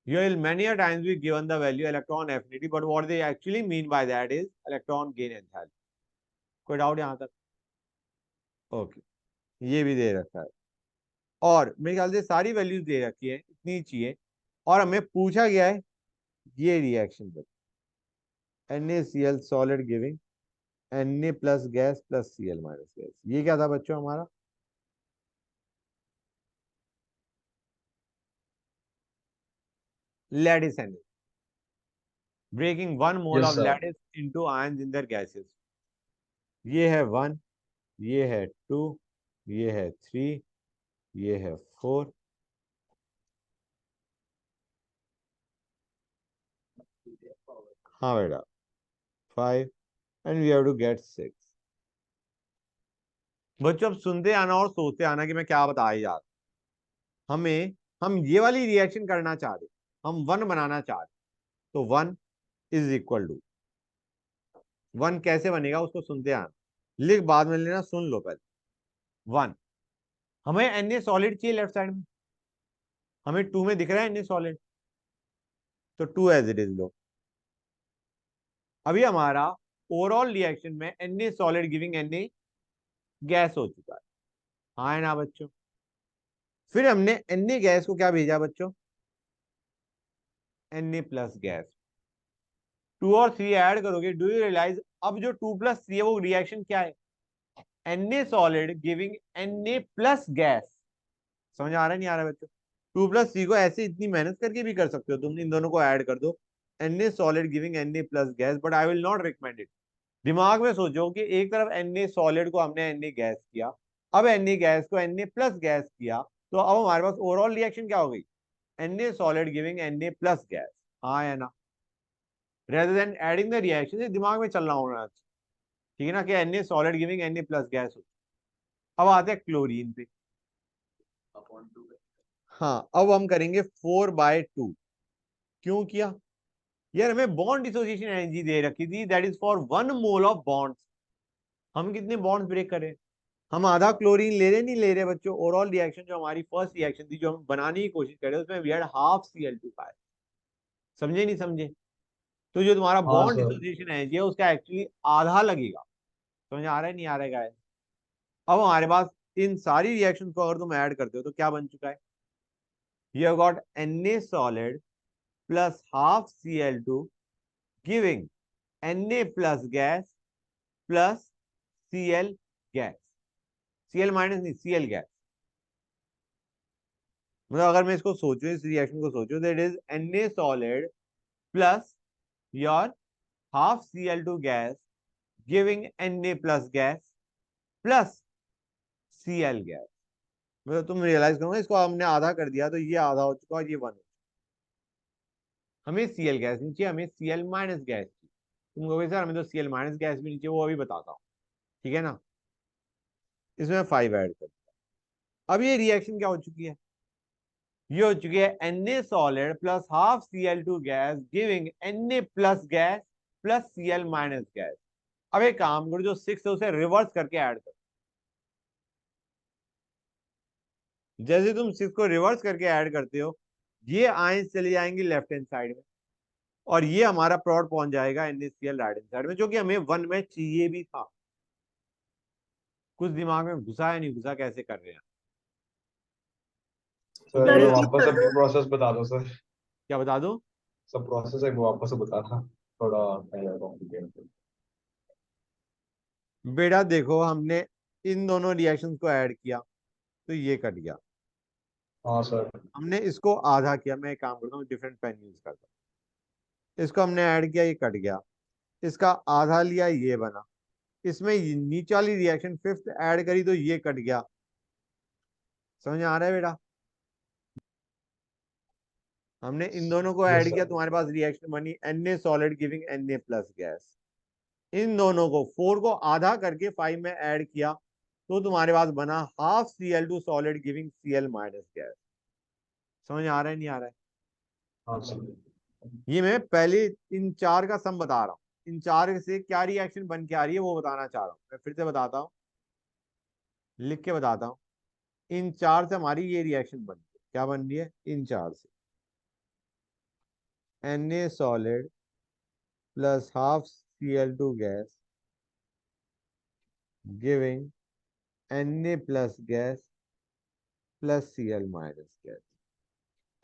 You will many a times be given the value electron affinity, but what they actually mean by that is electron gain enthalpy. कोई डाउट यहां तक? ओके, ये भी दे रखा है। और मेरे ख्याल से सारी वैल्यूज दे रखी है, इतनी चाहिए। और हमें पूछा गया है ये रिएक्शन पर, NaCl solid giving Na plus gas plus Cl minus gas. ये क्या था बच्चों हमारा? Lattice energy, breaking 1 mole yes of sir. Lattice into ions in their gases. ये है 1, ये है 2, ये है 3, ये है 4। हाँ बेटा 5 and we have to get 6। बच्चों अब सुनते आना और सोचते आना कि मैं क्या बता ही जा रहा। हम ये वाली रिएक्शन करना चाह रहे, हम 1 बनाना चाह रहे, तो 1 इज इक्वल टू 1 कैसे बनेगा उसको सुनते आना, लिख बाद में लेना, सुन लो पहले। 1, हमें Na सॉलिड चाहिए लेफ्ट साइड में, हमें 2 में दिख रहा है Na सॉलिड, तो 2 एज इट इज लो। अभी हमारा ओवरऑल रिएक्शन में Na solid giving Na gas हो चुका है। हाँ है ना बच्चों? फिर हमने Na गैस को क्या भेजा बच्चों? Na plus gas. 2 और 3 ऐड करोगे, डू यू रियलाइज अब जो 2 + 3 है वो रिएक्शन क्या है? Na solid giving Na plus gas. समझ आ रहा है नहीं आ रहा है बच्चों? 2 + 3 को ऐसे इतनी मेहनत करके भी कर सकते हो तुम, इन दोनों को ऐड कर दो, Na solid giving Na plus gas, but I will not recommend it. दिमाग में सोचो कि एक तरफ Na सॉलिड को हमने Na गैस किया, अब Na गैस को Na प्लस गैस किया, तो अब हमारे पास ओवरऑल रिएक्शन क्या हो गई? Na solid giving Na plus gas. हाँ है ना? Rather than adding the reaction, ये दिमाग में चलना होना चाहिए, ठीक है ना, कि Na solid giving Na plus gas हो। अब आते हैं क्लोरीन पे। अपॉन 2। हाँ, अब हम करेंगे 4/2। क्यों किया यार? हमें बॉन्ड डिसोसिएशन एनर्जी दे रखी थी, that is for 1 mole of bonds. हम कितने बॉन्ड्स ब्रेक करें? हम आधा क्लोरीन ले रहे नहीं ले रहे बच्चों? ओवरऑल रिएक्शन जो हमारी फर्स्ट रिएक्शन थी, जो हम बनाने की कोशिश कर रहे हैं, उसमें वी हैड हाफ Cl2 समझे नहीं समझे? तो जो तुम्हारा हाँ बॉन्ड सर। डिसोसिएशन एनर्जी है उसका एक्चुअली आधा लगेगा। समझ आ रहा है नहीं आ रहा है गाइस? अब हमारे पास इन सारी रिएक्शन को अगर तुम ऐड करते हो तो क्या बन चुका है? You have got Na solid plus half Cl2 giving Na plus gas plus Cl gas. Cl minus नहीं, Cl गैस। मतलब अगर मैं इसको सोचूं, इस रिएक्शन को सोचूं, that is Na solid plus your half Cl2 gas giving Na plus gas plus Cl gas। मतलब तुम रियलाइज करोगे इसको हमने आधा कर दिया तो ये आधा हो चुका और ये 1 हो चुका। हमें Cl गैस नहीं चाहिए, हमें Cl माइनस गैस चाहिए। तुम कहोगे सर हमें तो Cl माइनस गैस भी नहीं चाहिए, वो अभी बताता हूँ, ठीक है ना? इसमें 5 ऐड कर दिया। अब ये रिएक्शन क्या हो चुकी है? ये हो चुकी है Na solid plus half Cl2 gas giving Na plus gas plus Cl minus gas. अब एक काम करो, जो 6 है उसे रिवर्स करके ऐड करो। जैसे तुम 6 को रिवर्स करके ऐड करते हो, ये आयंस चले जाएंगे लेफ्ट हैंड साइड में और ये हमारा प्रोडक्ट पहुंच जाएगा NaCl राइट हैंड साइड में, जो कि हमें 1 में चाहिए भी था। कुछ दिमाग में घुसा है नहीं घुसा, कैसे कर रहे हैं? सर सर, एक बार वापस सब प्रोसेस बता दो सर। क्या बता दूं? सब प्रोसेस एक बार वापस से बताना, थोड़ा कॉम्प्लिकेटेड। बेटा देखो, हमने इन दोनों रिएक्शंस को ऐड किया तो ये कट गया। हाँ सर। हमने इसको आधा किया, मैं एक काम करता हूँ, डिफरेंट पेन यूज करता हूँ। इसको हमने ऐड किया, ये कट गया। इसका आधा लिया, ये बना। इसमें नीचे वाली रिएक्शन फिफ्थ ऐड करी तो ये कट गया। समझ आ रहा है बेटा? हमने इन दोनों को यस ऐड किया, सर। तुम्हारे पास रिएक्शन बनी Na solid giving Na plus gas. इन दोनों को 4 को आधा करके 5 में ऐड किया तो तुम्हारे पास बना half Cl2 solid giving Cl minus gas. समझ आ रहा है नहीं आ रहा है? हाँ सर। ये मैं पहले इन 4 का सम बता रहा हूँ, इन 4 से क्या रिएक्शन बन के आ रही है वो बताना चाह रहा हूँ। मैं फिर से बताता हूँ, लिख के बताता हूँ। इन 4 से हमारी ये रिएक्शन बन रही है। क्या बन रही है? इन 4 से Na solid plus half Cl2 gas giving Na plus gas plus Cl minus gas।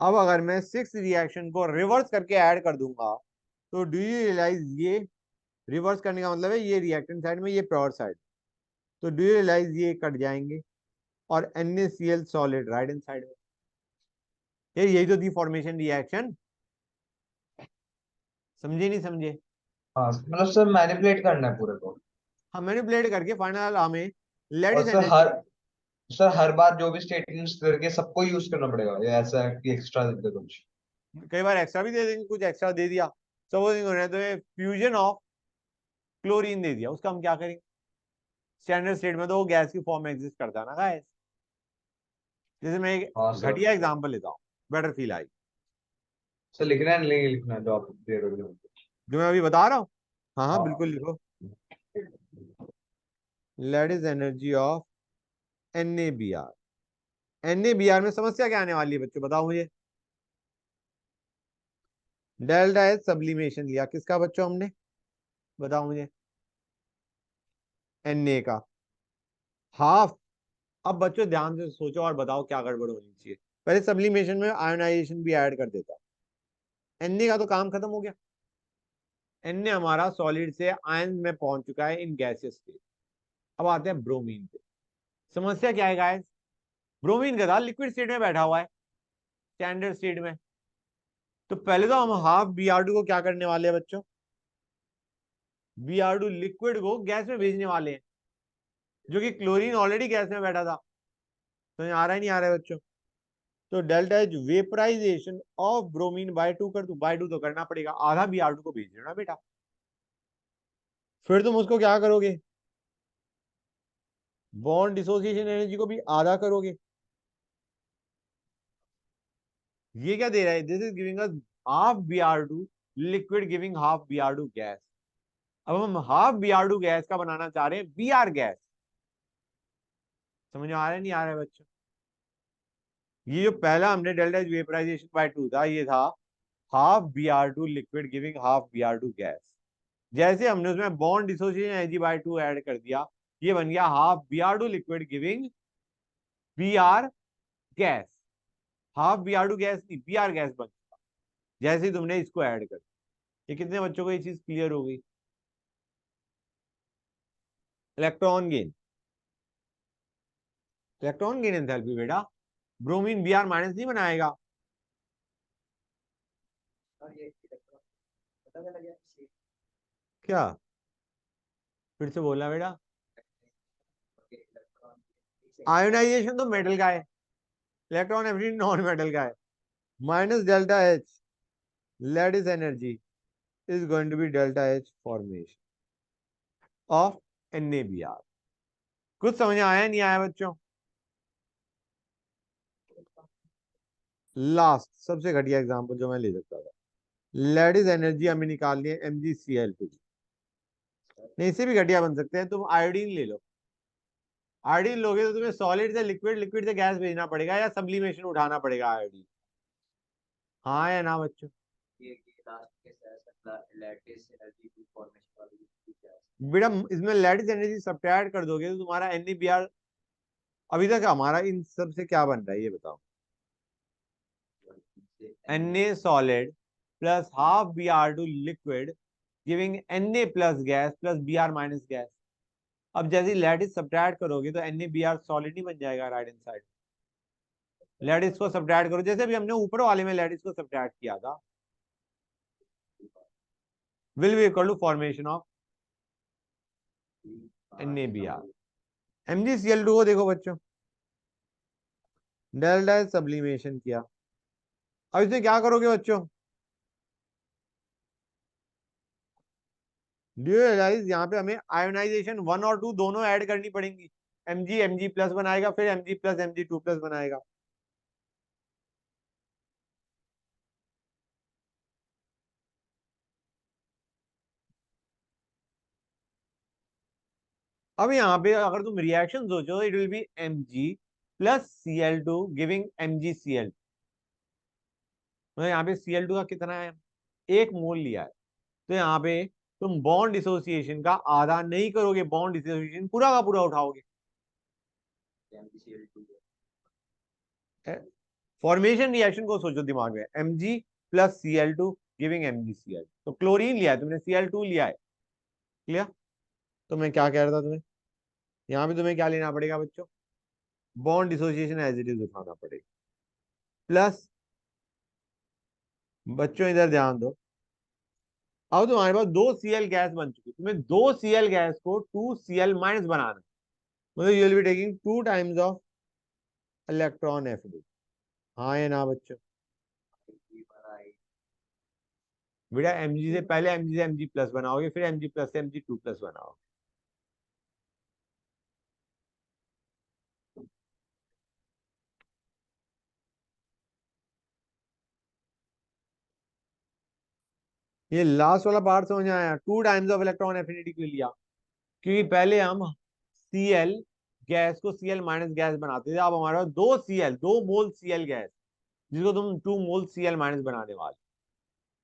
अब अगर मैं 6 रिएक्शन को रिवर्स करके ऐड कर दूंगा तो डू यू रियलाइज, ये रिवर्स करने का मतलब है ये रिएक्टेंट साइड में, ये प्योर साइड, तो डू यू रियलाइज ये कट जाएंगे और NaCl solid right hand side में। यही तो थी फॉर्मेशन रिएक्शन। समझे नहीं समझे? हाँ मतलब सर मैनिपुलेट करना है पूरे को। हम मैनिपुलेट करके फाइनल हमें और लेडीज सर हर बार जो भी स्टेटमेंट्स करके सबको यूज करना पड़ेगा या ऐसा है कि एक्स्ट्रा देते कुछ? कई बार एक्स्ट्रा भी दे देंगे, कुछ एक्स्ट्रा दे दिया सपोजिंग हो रहा है तो फ्यूजन ऑफ क्लोरीन दे दिया, उसका हम क्या करेंगे? स्टैंडर्ड स्टेट में तो वो गैस की फॉर्म में एग्जिस्ट करता है ना गाइस। जैसे मैं एक हाँ सर। घटिया एग्जांपल लेता हूँ, बेटर फील आई, सर लिखना है नहीं लिखना है जो आप दे रहे हो? जो मैं अभी बता रहा हूँ। हाँ हाँ हाँ। बिल्कुल लिखो। Lattice energy of NaBr। NaBr में समस्या क्या आने वाली है बच्चों, बताओ मुझे। डेल्टा एच सब्लिमेशन लिया किसका बच्चों हमने, बताओ मुझे। Na का हाफ। अब बच्चों ध्यान से सोचो और बताओ क्या गड़बड़ होनी चाहिए। पहले सब्लिमेशन में आयोनाइजेशन भी ऐड कर देता। Na का तो काम खत्म हो गया। Na हमारा सॉलिड से आयन में पहुंच चुका है इन गैसेस स्टेट। अब आते हैं ब्रोमीन पे। समस्या क्या है गाइस? ब्रोमीन का था लिक्विड स्टेट में बैठा हुआ है स्टैंडर्ड स्टेट में। तो पहले तो हम हाफ Br2 को क्या करने वाले हैं बच्चों? Br2 लिक्विड को गैस में भेजने वाले हैं, जो कि क्लोरीन ऑलरेडी गैस में बैठा था। तो आ रहा है नहीं आ रहा है बच्चों? तो delta H vaporization of bromine by 2 कर दू, बाय 2 तो करना पड़ेगा, आधा Br2 को भेज देना बेटा। फिर तुम उसको क्या करोगे? बॉन्ड डिसोसिएशन एनर्जी को भी आधा करोगे। ये क्या दे रहा है? This is giving us half Br2 liquid giving half Br2 gas. अब हम हाफ Br2 गैस का बनाना चाह रहे हैं Br गैस। समझ में आ रहा है नहीं आ रहा है बच्चों? ये जो पहला हमने डेल्टा एच वेपराइजेशन बाय 2 था, ये था half Br2 liquid giving half Br2 gas. जैसे हमने उसमें बॉन्ड डिसोसिएशन Ag/2 ऐड कर दिया, ये बन गया half Br2 liquid giving Br gas. Half Br2 gas नहीं, Br गैस बन चुका जैसे ही तुमने इसको ऐड कर दिया। ये कितने बच्चों को ये चीज क्लियर हो गई? Electron gain, electron gain enthalpy बेटा, ब्रोमीन Br माइनस नहीं बनाएगा। और ये इलेक्ट्रॉन पता क्या लगा इससे क्या फिर से बोलना बेटा? इलेक्ट्रॉन आयोनाइजेशन तो मेटल का है, इलेक्ट्रॉन एफिनिटी नॉन मेटल का है। Minus delta H lattice energy is going to be delta H formation of NaBr। कुछ समझ में आया नहीं आया बच्चों? लास्ट सबसे घटिया एग्जांपल जो मैं ले सकता था, लैटिस एनर्जी हमें निकालनी है MgCl2। नहीं, इससे भी घटिया बन सकते हैं, तुम आयोडीन ले लो। आयोडीन लोगे तो तुम्हें सॉलिड से लिक्विड, लिक्विड से गैस भेजना पड़ेगा या सब्लिमेशन उठाना पड़ेगा आयोडीन। हाँ या ना बच्चों? ये लास्ट के साथ लैटिस एनर्जी की फॉर्मेशन वाली क्या है? बेटा इसमें लैटिस एनर्जी सब्ट्रैक्ट कर दोगे तो तुम्हारा NaBr, अभी तक हमारा इन सब से क्या बन रहा है ये बताओ? Na solid plus half Br2 liquid giving Na plus gas plus Br minus gas। अब जैसे लैटिस सब्ट्रैक्ट करोगे तो NaBr सॉलिड नहीं बन जाएगा राइट हैंड साइड। लैटिस को सब्ट्रैक्ट करो जैसे भी हमने ऊपर वाले में लैटिस को सब्ट्रैक्ट किया था, will be equal to formation of NaBr। MgCl2 को देखो बच्चों, डेल्टा सब्लिमेशन किया। अब इसमें क्या करोगे बच्चों? डू यू रियलाइज यहाँ पे हमें आयोनाइजेशन 1 और 2 दोनों ऐड करनी पड़ेंगी। Mg प्लस बनाएगा, फिर Mg प्लस Mg2 प्लस बनाएगा। अब यहाँ पे अगर तुम रिएक्शन सोचो, it will be Mg plus Cl2 giving MgCl। तो यहाँ पे Cl2 का कितना है? 1 मोल लिया है। तो यहाँ पे तुम बॉन्ड डिसोसिएशन का आधा नहीं करोगे, बॉन्ड डिसोसिएशन पूरा का पूरा उठाओगे। MgCl2 फॉर्मेशन रिएक्शन को सोचो दिमाग में, Mg plus Cl2 giving MgCl। तो क्लोरीन लिया है तुमने, Cl2 लिया है, क्लियर? तो मैं क्या कह रहा था तुम्हें, यहाँ पे तुम्हें क्या लेना पड़ेगा बच्चों? Bond dissociation as it is उठाना पड़ेगा। प्लस बच्चों इधर ध्यान दो, अब तुम्हारे पास 2 Cl गैस बन चुकी, तुम्हें 2 Cl गैस को 2 Cl माइनस बनाना है। मतलब you will be taking 2 times of electron affinity. हाँ या ना बच्चों? की बनाई बेटा Mg से पहले Mg से Mg प्लस बनाओगे, फिर Mg प्लस से Mg2 प्लस बनाओगे। ये लास्ट वाला पार्ट समझ में आया? 2 टाइम्स ऑफ इलेक्ट्रॉन एफिनिटी क्यों लिया? क्योंकि पहले हम Cl गैस को Cl माइनस गैस बनाते थे, अब हमारे पास 2 मोल Cl गैस, जिसको तुम 2 मोल Cl माइनस बनाने वाले,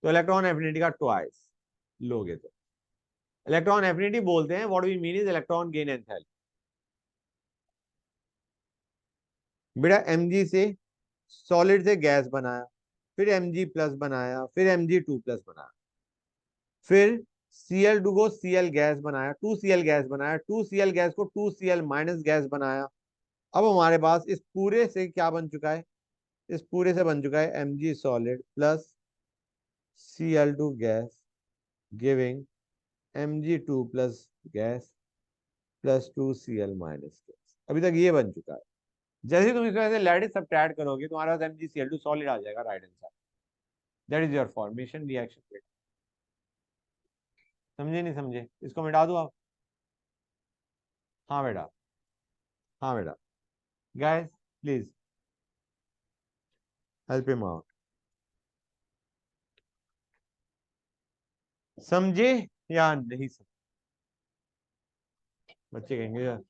तो इलेक्ट्रॉन एफिनिटी का ट्वाइस लोगे। तो इलेक्ट्रॉन एफिनिटी बोलते हैं, what we mean is electron gain enthalpy. बेटा Mg से सॉलिड से गैस बनाया, फिर Mg प्लस बनाया, फिर Mg2 प्लस बनाया, फिर Cl2 को Cl गैस बनाया, 2 Cl गैस बनाया, 2 Cl गैस को 2 Cl माइनस गैस बनाया। अब हमारे पास इस पूरे से क्या बन चुका है? इस पूरे से बन चुका है Mg solid plus Cl2 gas giving Mg2 plus gas plus 2 Cl minus gas. अभी तक ये बन चुका है। जैसे तुम इसमें से लैटिस सब्ट्रैक्ट करोगे, तुम्हारे पास MgCl2 सॉलिड आ जाएगा right hand side. That is your formation reaction. समझे नहीं समझे? इसको मिटा दो आप। हाँ बेटा, हाँ बेटा, guys please help him out. समझे या नहीं समझे? बच्चे कहेंगे यार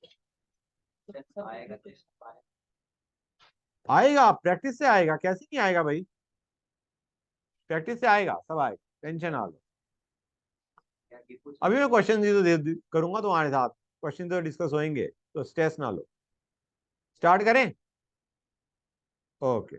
आएगा तो आएगा, प्रैक्टिस से आएगा, कैसे नहीं आएगा भाई? प्रैक्टिस से आएगा, सब आएगा, टेंशन ना लो। क्या आगे कुछ अभी मैं क्वेश्चन ही तो करूंगा तुम्हारे साथ, क्वेश्चन तो डिस्कस होंगे, तो स्ट्रेस ना लो। स्टार्ट करें? ओके।